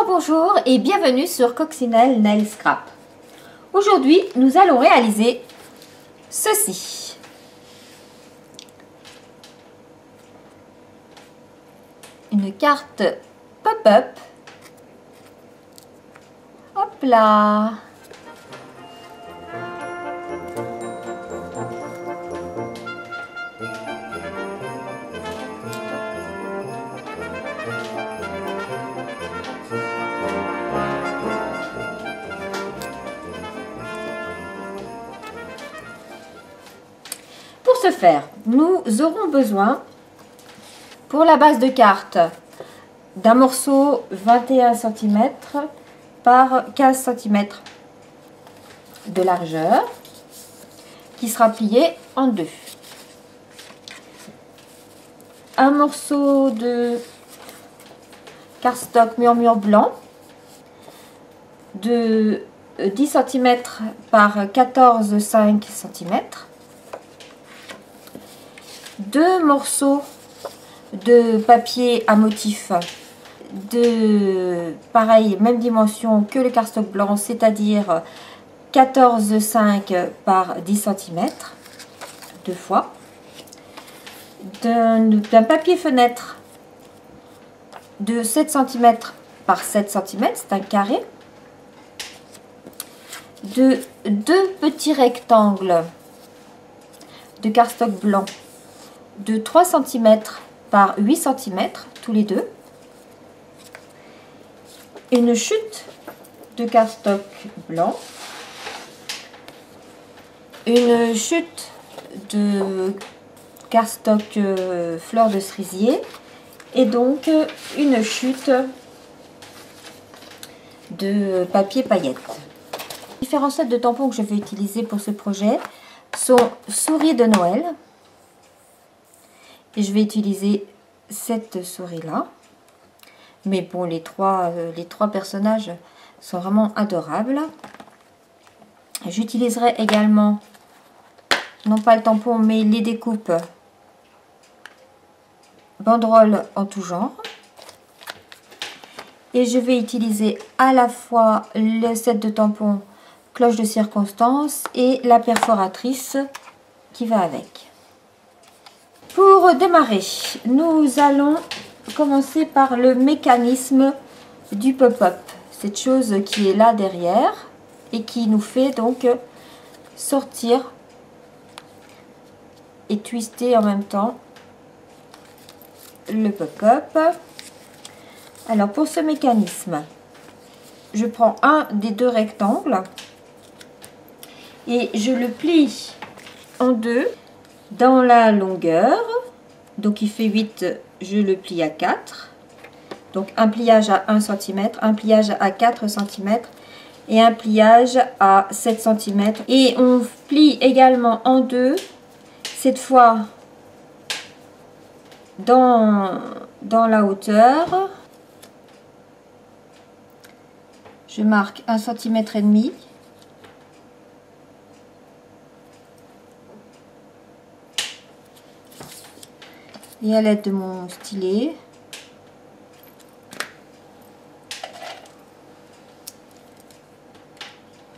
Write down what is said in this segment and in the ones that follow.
Bonjour et bienvenue sur Coccinelle Nail Scrap. Aujourd'hui, nous allons réaliser ceci. Une carte pop-up. Hop là! Pour ce faire, nous aurons besoin, pour la base de carte, d'un morceau 21 cm par 15 cm de largeur qui sera plié en deux. Un morceau de cardstock murmure blanc de 10 cm par 14,5 cm. Deux morceaux de papier à motif de pareil, même dimension que le cardstock blanc, c'est-à-dire 14,5 par 10 cm, deux fois. D'un papier fenêtre de 7 cm par 7 cm, c'est un carré. De deux petits rectangles de cardstock blanc de 3 cm par 8 cm, tous les deux. Une chute de cardstock blanc. Une chute de cardstock fleur de cerisier. Et donc une chute de papier paillettes. Les différents sets de tampons que je vais utiliser pour ce projet sont souris de Noël. Et je vais utiliser cette souris là, mais bon, les trois personnages sont vraiment adorables. J'utiliserai également non pas le tampon mais les découpes banderoles en tout genre, et je vais utiliser à la fois le set de tampons cloche de circonstance et la perforatrice qui va avec. Pour démarrer, nous allons commencer par le mécanisme du pop-up. Cette chose qui est là derrière et qui nous fait donc sortir et twister en même temps le pop-up. Alors pour ce mécanisme, je prends un des deux rectangles et je le plie en deux. Dans la longueur, donc il fait 8, je le plie à 4. Donc un pliage à 1 cm, un pliage à 4 cm et un pliage à 7 cm. Et on plie également en deux, cette fois dans la hauteur. Je marque 1,5 cm. Et à l'aide de mon stylet,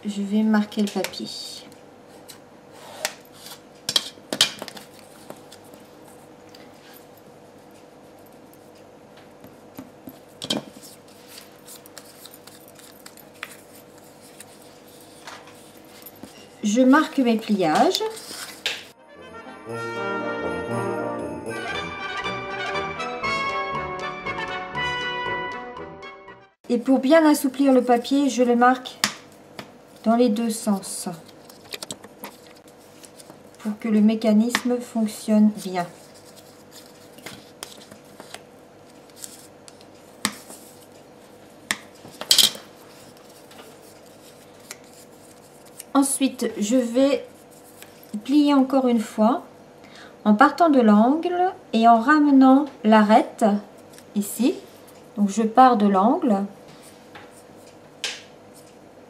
je vais marquer le papier. Je marque mes pliages. Et pour bien assouplir le papier, je le marque dans les deux sens pour que le mécanisme fonctionne bien. Ensuite, je vais plier encore une fois en partant de l'angle et en ramenant l'arête ici. Donc je pars de l'angle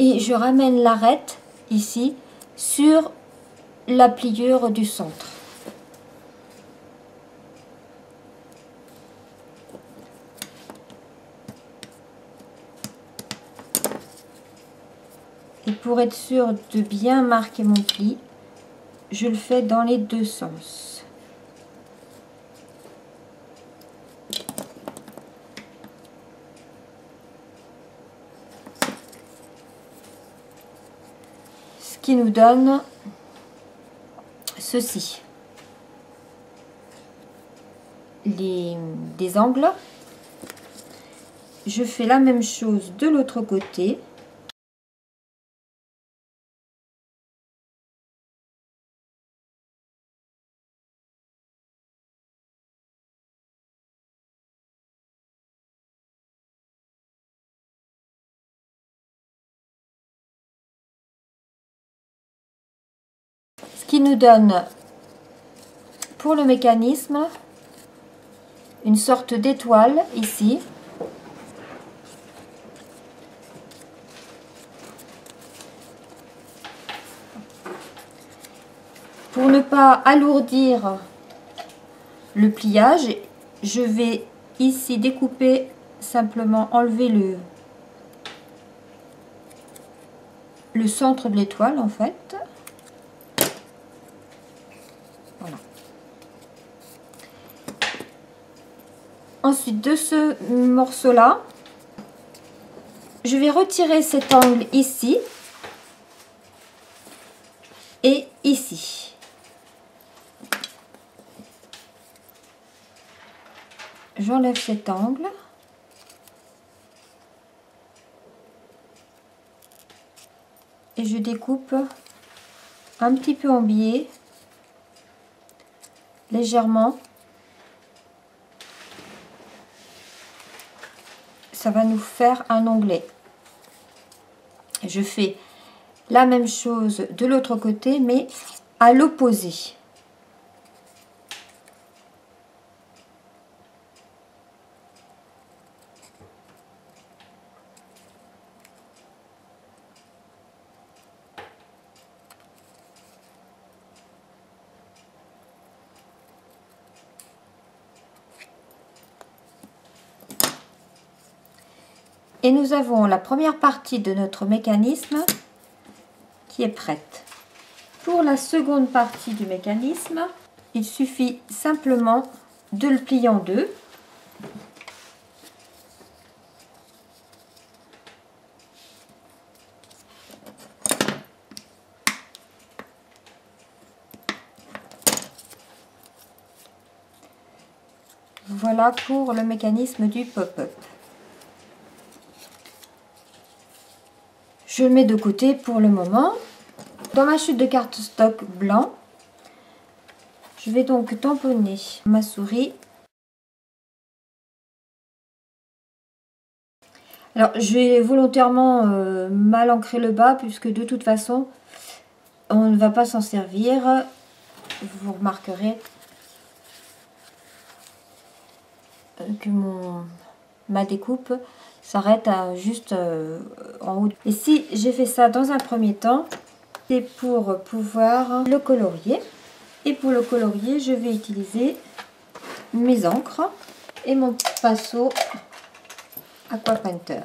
et je ramène l'arête ici sur la pliure du centre. pour être sûr de bien marquer mon pli, je le fais dans les deux sens. Ce qui nous donne ceci. Des angles. Je fais la même chose de l'autre côté. Ce qui nous donne pour le mécanisme une sorte d'étoile ici. Pour ne pas alourdir le pliage, je vais ici découper, simplement enlever le centre de l'étoile en fait. Voilà. Ensuite de ce morceau là, je vais retirer cet angle ici et ici. J'enlève cet angle. Et je découpe un petit peu en biais, légèrement. Ça va nous faire un onglet. Je fais la même chose de l'autre côté, mais à l'opposé. Et nous avons la première partie de notre mécanisme qui est prête. Pour la seconde partie du mécanisme, il suffit simplement de le plier en deux. Voilà pour le mécanisme du pop-up. Je le mets de côté pour le moment. Dans ma chute de cardstock blanc, je vais donc tamponner ma souris. Alors, je vais volontairement mal ancrer le bas puisque de toute façon, on ne va pas s'en servir. Vous remarquerez que ma découpe s'arrête à juste en haut. Et si j'ai fait ça dans un premier temps, c'est pour pouvoir le colorier. Et pour le colorier, je vais utiliser mes encres et mon pinceau Aqua Painter.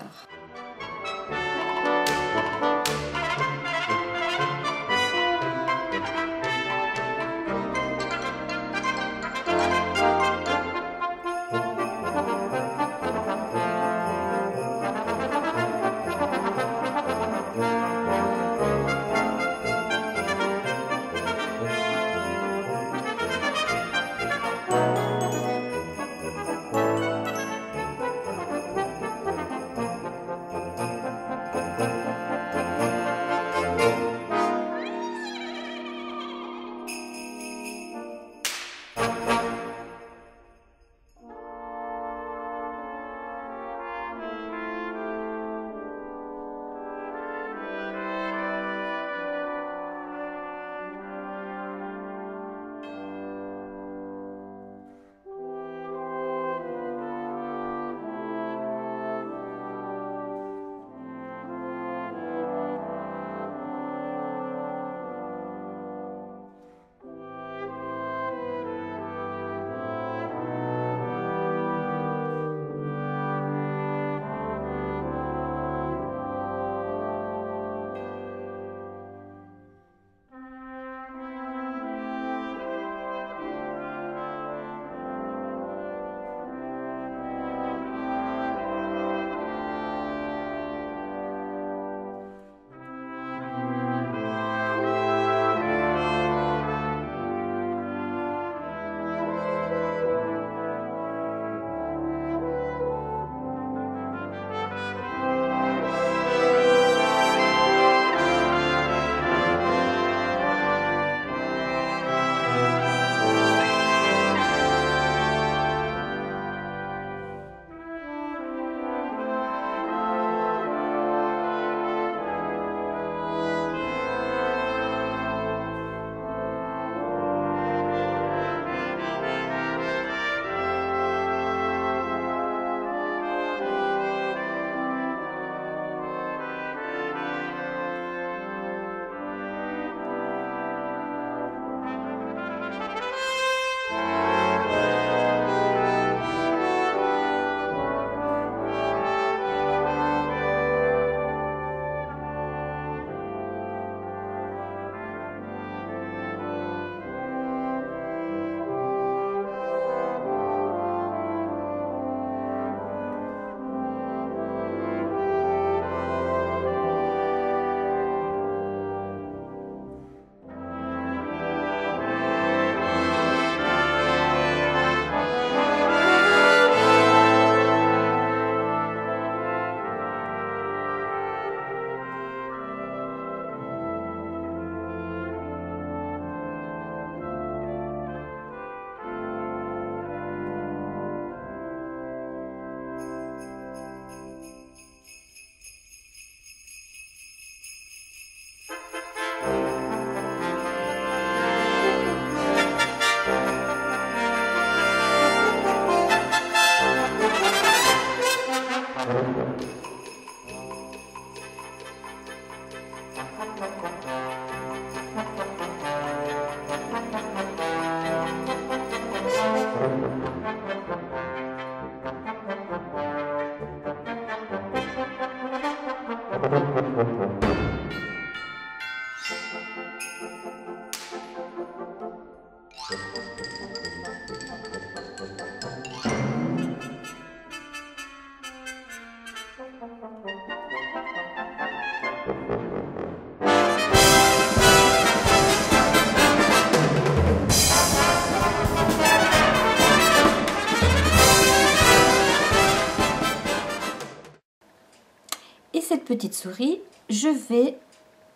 Et cette petite souris, je vais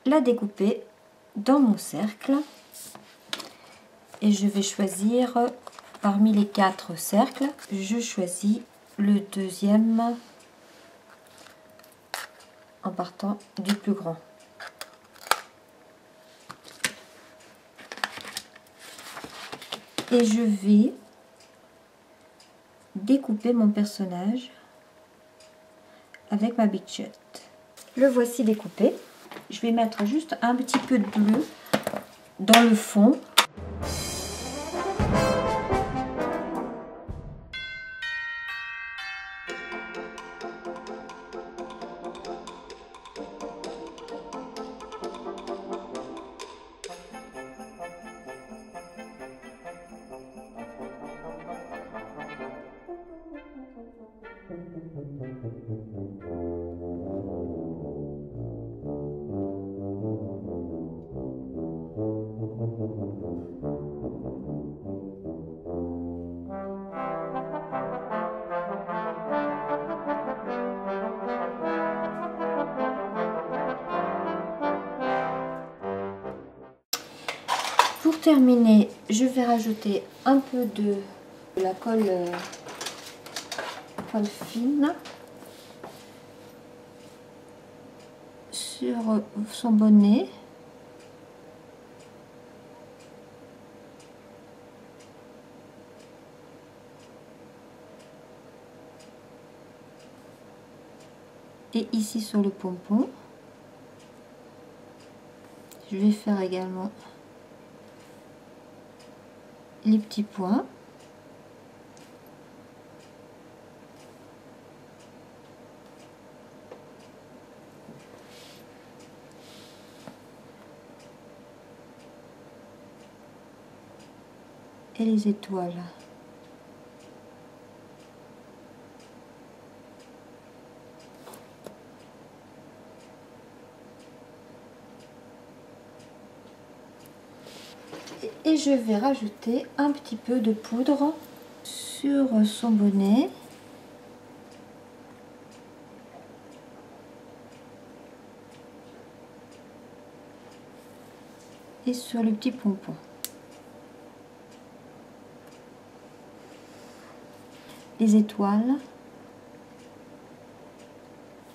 la découper dans mon cercle. Et je vais choisir parmi les 4 cercles, je choisis le deuxième en partant du plus grand. Et je vais découper mon personnage avec ma Big Shot. Le voici découpé. Je vais mettre juste un petit peu de bleu dans le fond. Pour terminer, je vais rajouter un peu de la colle fine sur son bonnet. Et ici sur le pompon. Je vais faire également les petits points. Et les étoiles. Et je vais rajouter un petit peu de poudre sur son bonnet. Et sur le petit pompon. Les étoiles.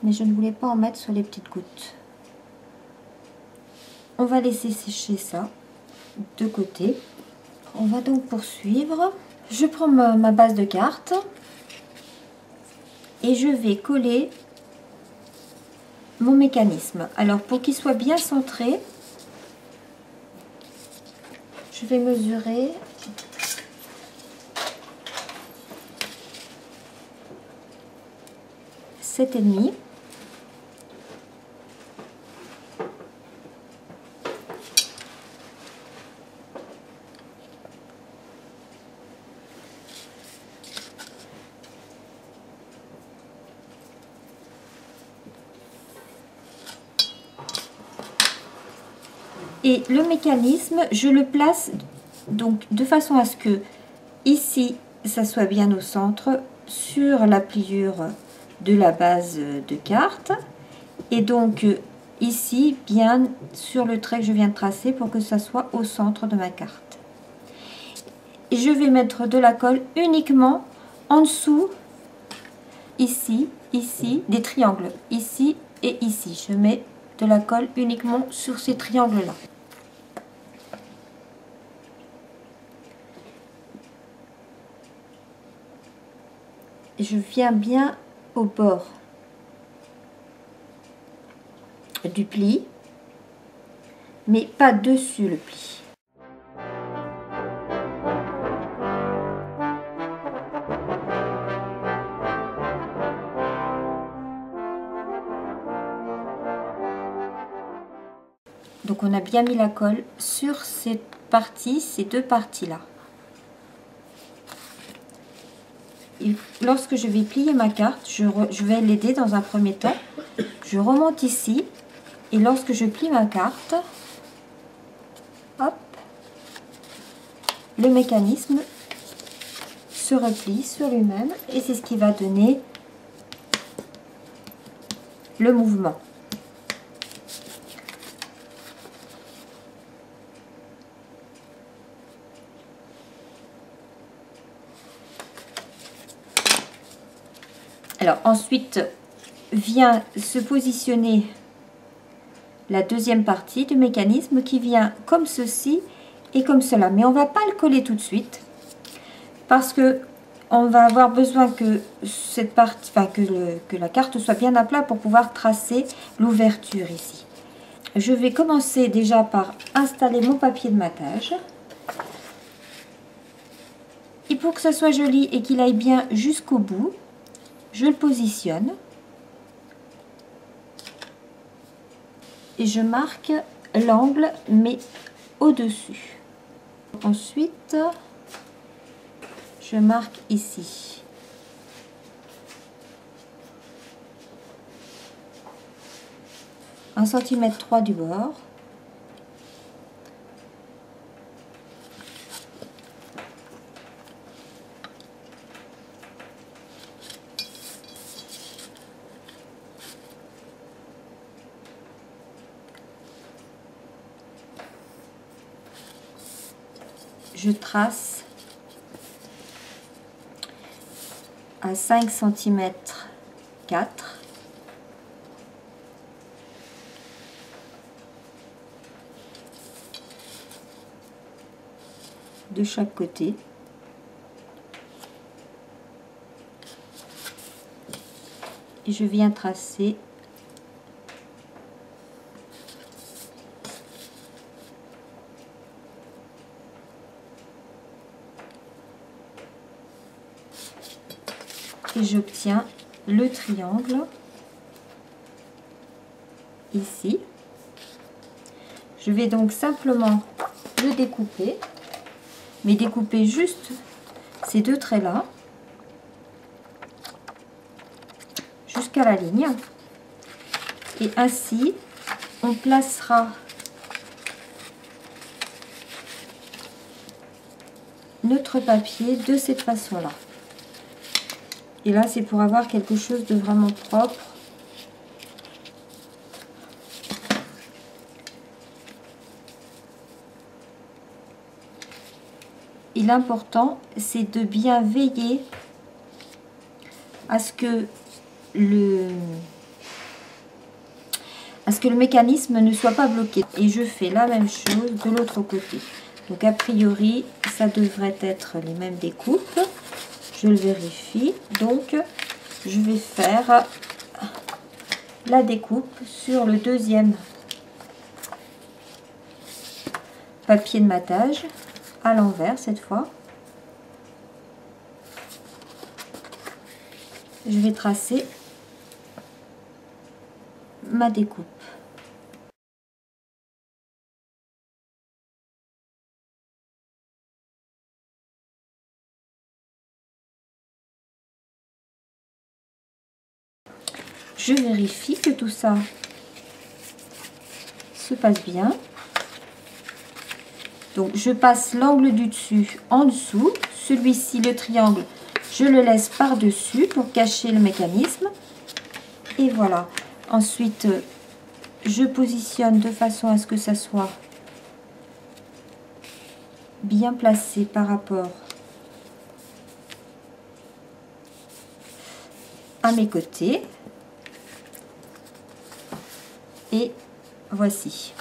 Mais je ne voulais pas en mettre sur les petites gouttes. On va laisser sécher ça de côté. On va donc poursuivre. Je prends ma base de cartes et je vais coller mon mécanisme. Alors pour qu'il soit bien centré, je vais mesurer 7,5. Et le mécanisme, je le place donc de façon à ce que ici, ça soit bien au centre sur la pliure de la base de carte. Et donc ici, bien sur le trait que je viens de tracer pour que ça soit au centre de ma carte. Et je vais mettre de la colle uniquement en dessous, ici, ici, des triangles, ici et ici. Je mets de la colle uniquement sur ces triangles-là. Je viens bien au bord du pli, mais pas dessus le pli. Donc on a bien mis la colle sur cette partie, ces deux parties-là. lorsque je vais plier ma carte, je vais l'aider dans un premier temps. Je remonte ici et lorsque je plie ma carte, hop, le mécanisme se replie sur lui-même et c'est ce qui va donner le mouvement. Alors ensuite vient se positionner la deuxième partie du mécanisme qui vient comme ceci et comme cela. Mais on ne va pas le coller tout de suite parce que on va avoir besoin que cette partie, enfin que la carte soit bien à plat pour pouvoir tracer l'ouverture ici. Je vais commencer déjà par installer mon papier de matage. Et pour que ça soit joli et qu'il aille bien jusqu'au bout, je le positionne et je marque l'angle mais au-dessus. Ensuite, je marque ici. Un centimètre 3 du bord. Je trace à 5 cm 4 de chaque côté. Et je viens tracer et j'obtiens le triangle ici. Je vais donc simplement le découper, mais découper juste ces deux traits là jusqu'à la ligne, et ainsi on placera notre papier de cette façon là. Et là, c'est pour avoir quelque chose de vraiment propre. Et l'important, c'est de bien veiller à ce que le mécanisme ne soit pas bloqué. Et je fais la même chose de l'autre côté. Donc, a priori, ça devrait être les mêmes découpes. Je le vérifie. Donc, je vais faire la découpe sur le deuxième papier de matage, à l'envers cette fois. Je vais tracer ma découpe. Je vérifie que tout ça se passe bien. Donc je passe l'angle du dessus en dessous. Celui-ci, le triangle, je le laisse par-dessus pour cacher le mécanisme. Et voilà. Ensuite, je positionne de façon à ce que ça soit bien placé par rapport à mes côtés. Et voici.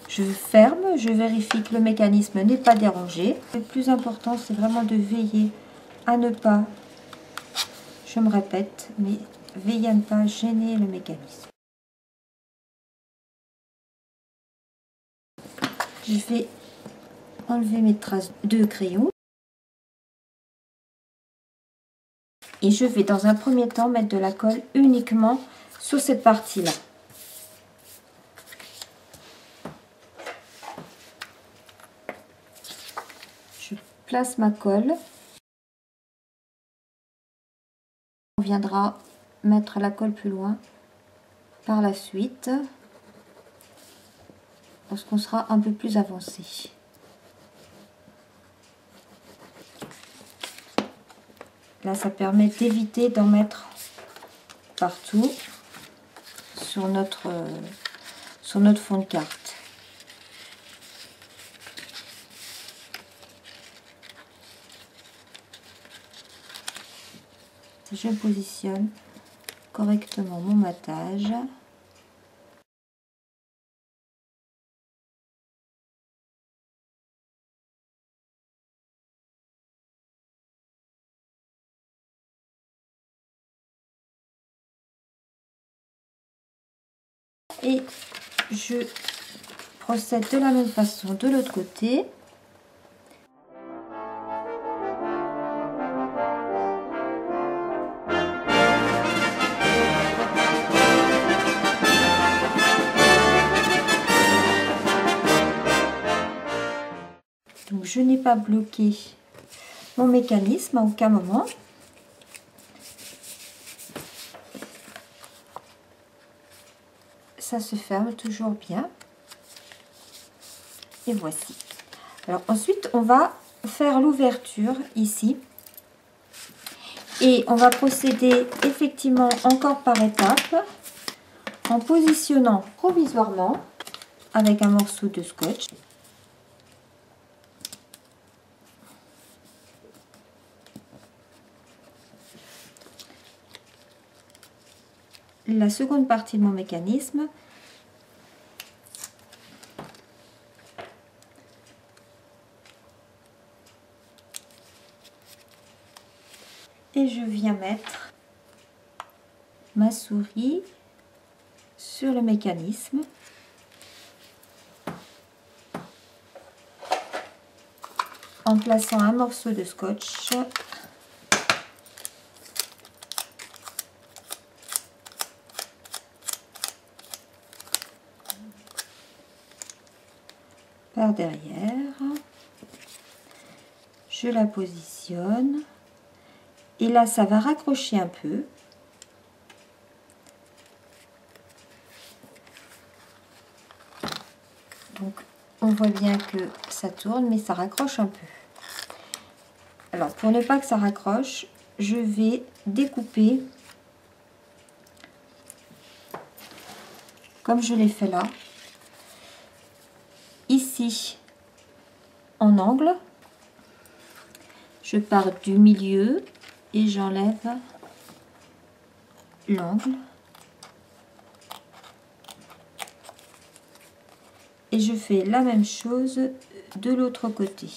Je ferme, je vérifie que le mécanisme n'est pas dérangé. Le plus important, c'est vraiment de veiller à ne pas, je me répète, mais veiller à ne pas gêner le mécanisme. Je vais enlever mes traces de crayon. Et je vais dans un premier temps mettre de la colle uniquement sur cette partie-là. Je place ma colle On viendra mettre la colle plus loin par la suite, lorsqu'on sera un peu plus avancé. Là, ça permet d'éviter d'en mettre partout sur notre fond de carte. Je positionne correctement mon matage. Et je procède de la même façon de l'autre côté. Donc je n'ai pas bloqué mon mécanisme à aucun moment. Ça se ferme toujours bien. Et voici. Alors ensuite, on va faire l'ouverture ici. Et on va procéder effectivement encore par étapes en positionnant provisoirement avec un morceau de scotch. La seconde partie de mon mécanisme. Et je viens mettre ma souris sur le mécanisme. En plaçant un morceau de scotch par derrière, je la positionne et là ça va raccrocher un peu. Donc on voit bien que ça tourne mais ça raccroche un peu. Alors pour ne pas que ça raccroche, je vais découper comme je l'ai fait là, ici en angle. Je pars du milieu et j'enlève l'angle. Et je fais la même chose de l'autre côté.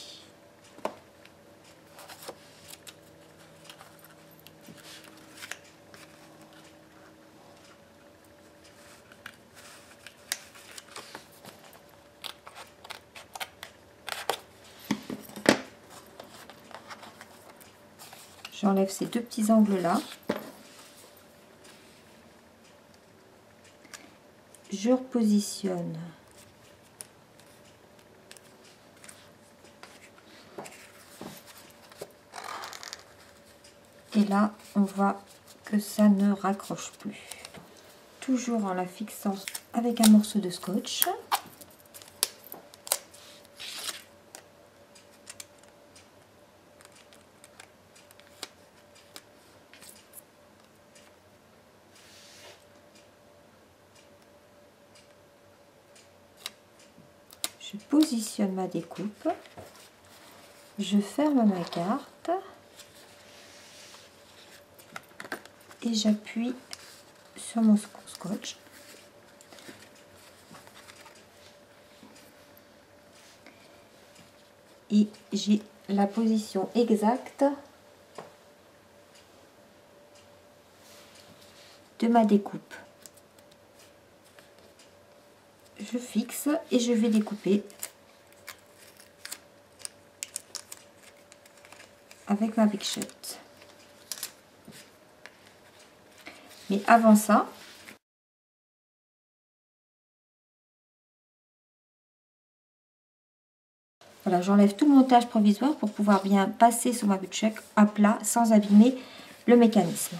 J'enlève ces deux petits angles là. Je repositionne. Et là, on voit que ça ne raccroche plus. Toujours en la fixant avec un morceau de scotch. Je positionne ma découpe. Je ferme ma carte. Et j'appuie sur mon scotch. Et j'ai la position exacte de ma découpe. Je fixe et je vais découper avec ma Big Shot. Mais avant ça, voilà, j'enlève tout le montage provisoire pour pouvoir bien passer sur ma Big Shot à plat sans abîmer le mécanisme.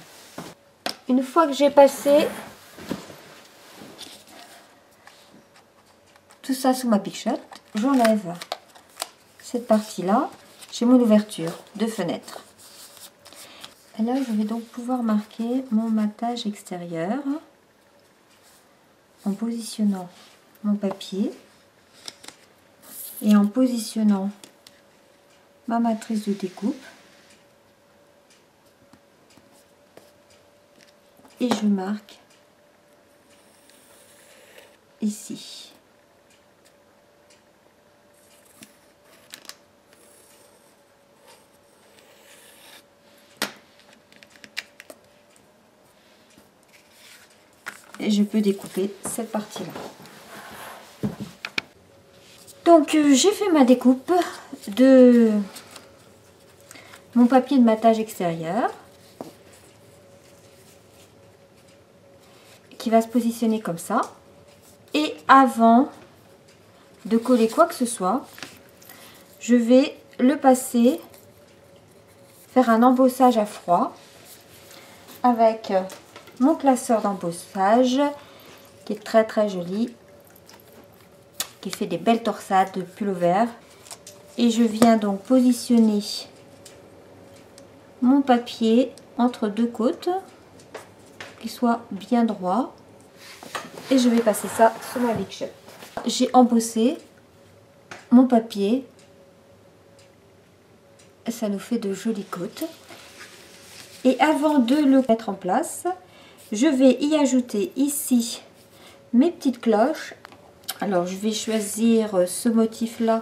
Une fois que j'ai passé tout ça sous ma pichotte, j'enlève cette partie-là. J'ai mon ouverture de fenêtre. Et là, je vais donc pouvoir marquer mon matage extérieur en positionnant mon papier et en positionnant ma matrice de découpe. Et je marque ici. Et je peux découper cette partie-là. Donc j'ai fait ma découpe de mon papier de matage extérieur qui va se positionner comme ça. Et avant de coller quoi que ce soit, je vais le passer, faire un embossage à froid avec mon classeur d'embossage qui est très joli, qui fait des belles torsades de pullover. Et je viens donc positionner mon papier entre deux côtes, qu'il soit bien droit, et je vais passer ça sur ma Big Shot. J'ai embossé mon papier, ça nous fait de jolies côtes. Et avant de le mettre en place, je vais y ajouter ici mes petites cloches. Alors je vais choisir ce motif là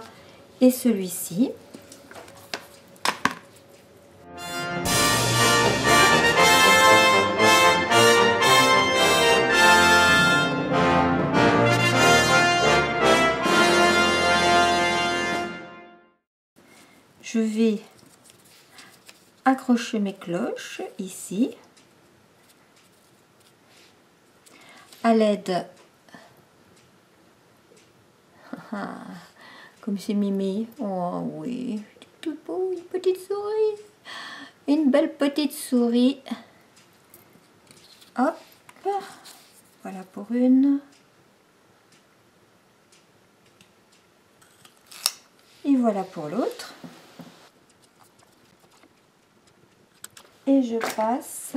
et celui-ci. Je vais accrocher mes cloches ici à l'aide, comme c'est mimé, oh oui, tout beau, une petite souris, une belle petite souris. Hop, voilà pour une. Et voilà pour l'autre. Et je passe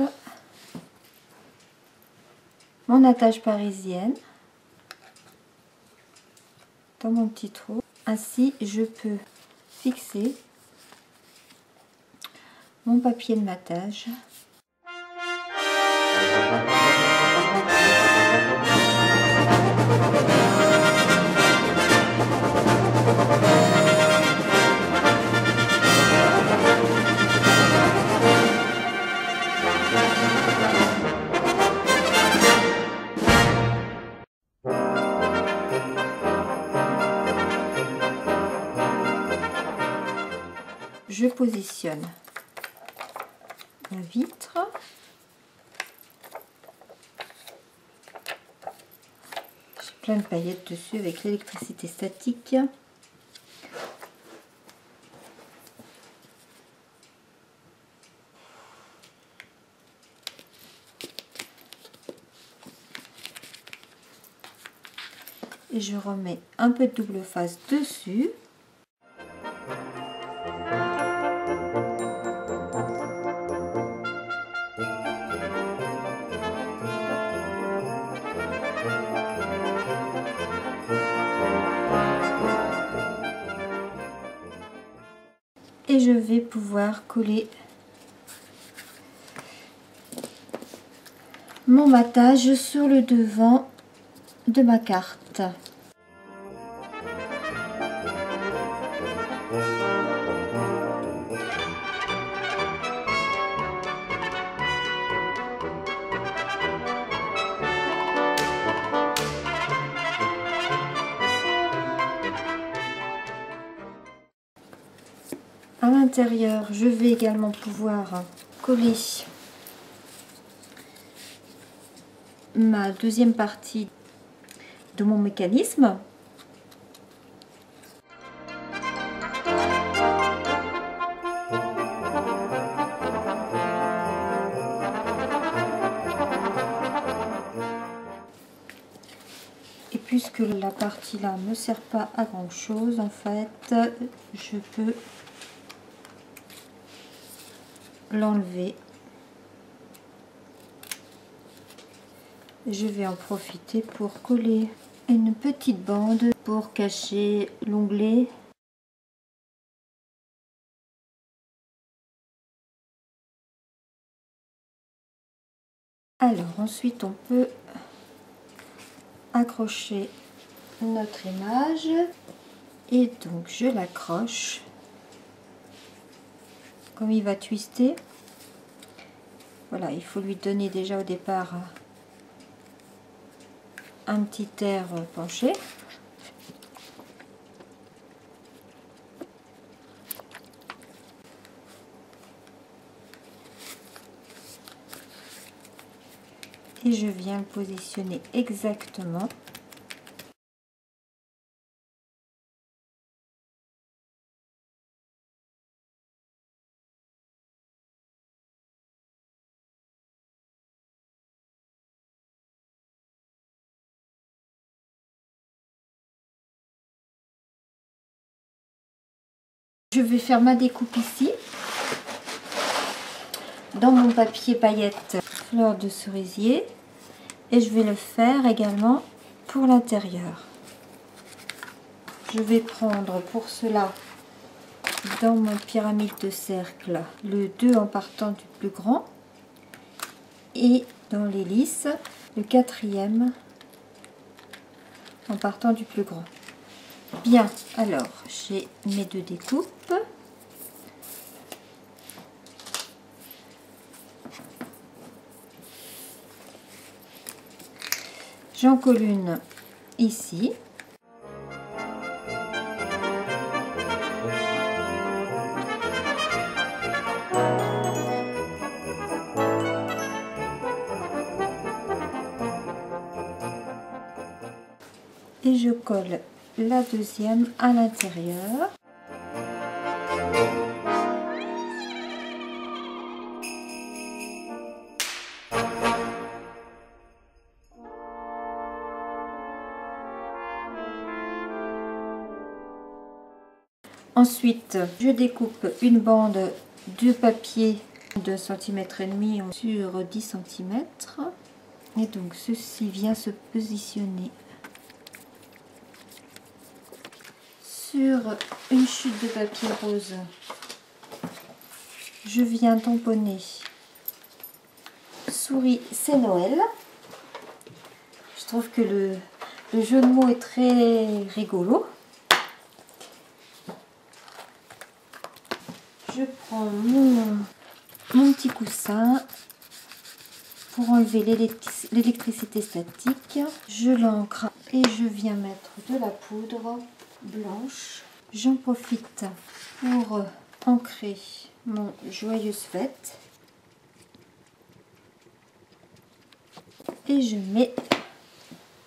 mon attache parisienne dans mon petit trou. Ainsi, je peux fixer mon papier de matage. Je positionne la vitre. J'ai plein de paillettes dessus avec l'électricité statique. Et je remets un peu de double face dessus. Et je vais pouvoir coller mon matage sur le devant de ma carte. À l'intérieur, je vais également pouvoir coller ma deuxième partie de mon mécanisme. puisque la partie là ne me sert pas à grand chose, en fait, je peux l'enlever. Je vais en profiter pour coller une petite bande pour cacher l'onglet. Alors ensuite on peut accrocher notre image et donc je l'accroche. Comme il va twister, voilà, il faut lui donner déjà au départ un petit air penché. Et je viens le positionner exactement. Je vais faire ma découpe ici, dans mon papier paillettes fleur de cerisier, et je vais le faire également pour l'intérieur. Je vais prendre pour cela, dans mon pyramide de cercle, le 2 en partant du plus grand, et dans l'hélice, le 4e en partant du plus grand. Bien, alors j'ai mes 2 découpes. J'en colle une ici. Et je colle la deuxième à l'intérieur. Ensuite, je découpe une bande de papier de 1,5 cm sur 10 cm. Et donc, ceci vient se positionner sur une chute de papier rose. Je viens tamponner Souris, c'est Noël. Je trouve que le jeu de mots est très rigolo. Je prends mon petit coussin pour enlever l'électricité statique. Je l'ancre et je viens mettre de la poudre blanche. J'en profite pour ancrer mon joyeuse fête. Et je mets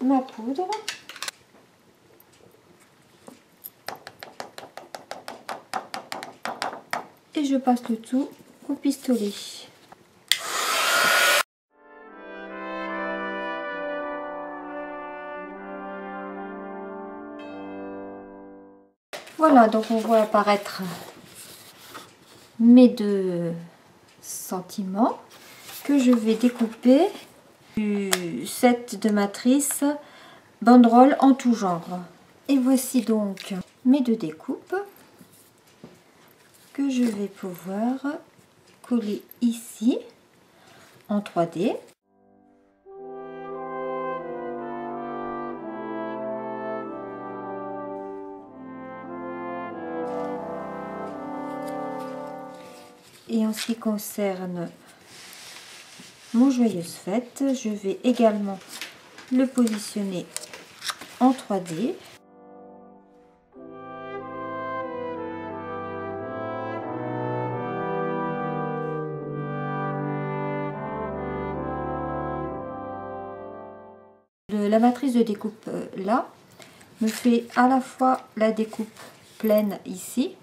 ma poudre. Et je passe le tout au pistolet. Voilà, donc on voit apparaître mes 2 sentiments que je vais découper du set de matrice banderole en tout genre. Et voici donc mes 2 découpes que je vais pouvoir coller ici en 3D. Et en ce qui concerne mon joyeuse fête, je vais également le positionner en 3D. La matrice de découpe là me fait à la fois la découpe pleine ici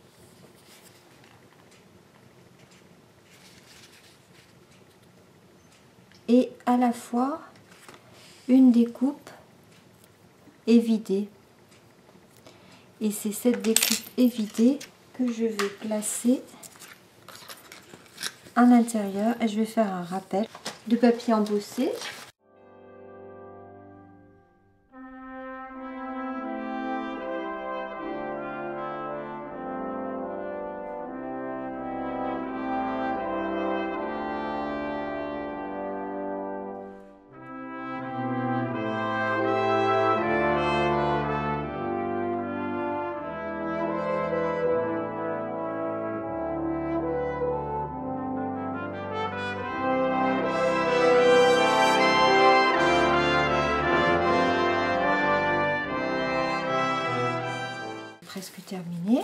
et à la fois une découpe évidée. Et c'est cette découpe évidée que je vais placer à l'intérieur et je vais faire un rappel de papier embossé. Presque terminé.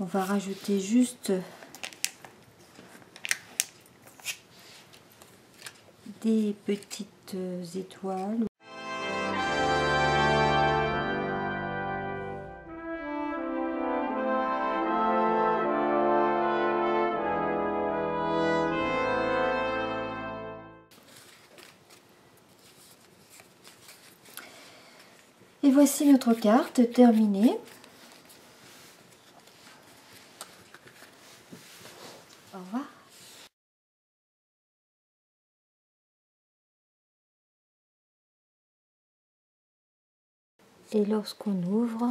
On va rajouter juste des petites étoiles. Et voici notre carte terminée. Au revoir. Et lorsqu'on ouvre,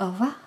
au revoir.